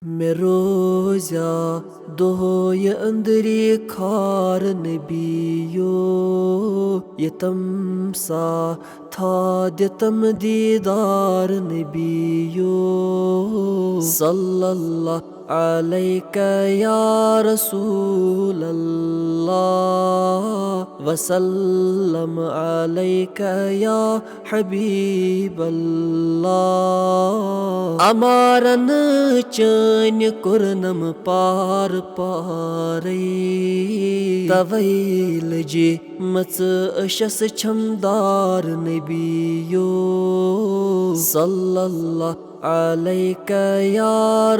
मैं रोज़ा दोय अंदरी खार नबियो यतम सा था द्यतम दीदार नबियो सल्लल्लाहु अलैका या रसूल अल्लाह वसल्लम अलैका या हबीब अल्लाह अमारन चन कुरनम पार पारे तवैल जे मच अशस छमदार नबियो सल्लल्लाहु अलैका या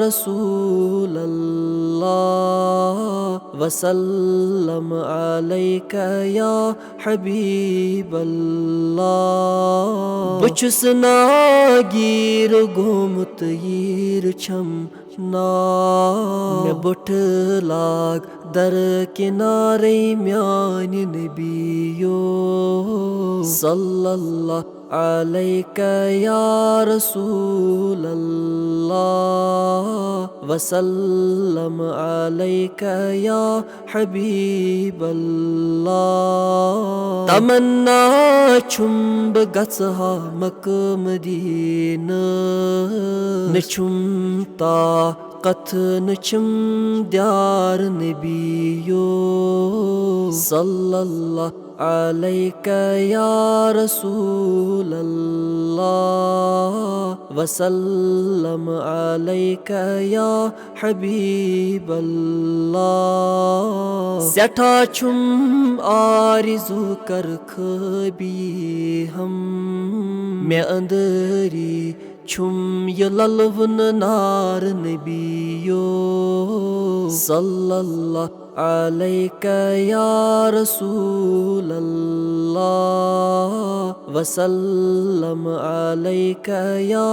रसूल अल्लाह वसल्लम अलैका या हबीब अल्लाह बचुस नागीर गोमुत यीर छम ना मैं बुठ लाग दर किनारे म्यान नबियो सल्लल्लाहु अलैका या रसूल अल्लाह वसल्लम अलैका या हबीब अल्लाह तमन्ना छुम्ब गसहा मक मदीना न छुमता कथ न छुम द्यार नबियो सल्लल्लाहु अलैका या रसूल अल्लाह वसल्लम अलैका या हबीब अल्लाह सेठा छुम आरिज़ू कर खबी हम मैं अंदरी छुम ये ललवन नार नबियो सल्लल्लाहु अलैका या रसूल अल्लाह वसल्लम अलैका या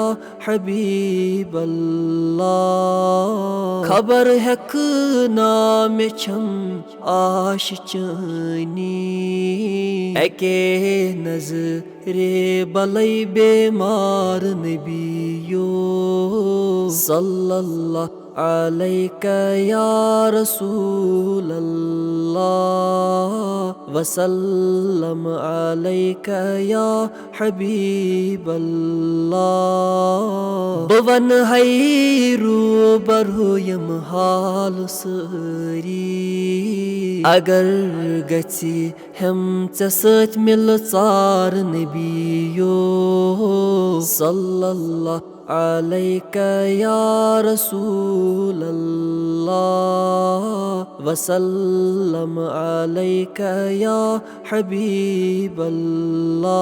हबीब अल्लाह खबर है नाम छम आश चनी एके नज़रे बलई बेमार नबियो सल्लल्लाहु अलैका या रसूल अल्लाह वसल्लम अलैका या हबीब अल्लाह बवन है रूबरू यम हाल सरी अगर गछि हम चसत मिल चार नबियो सल्लल्लाहु अलैका या रसूल अल्लाह वसल्लम अलैका या हबीब अल्लाह।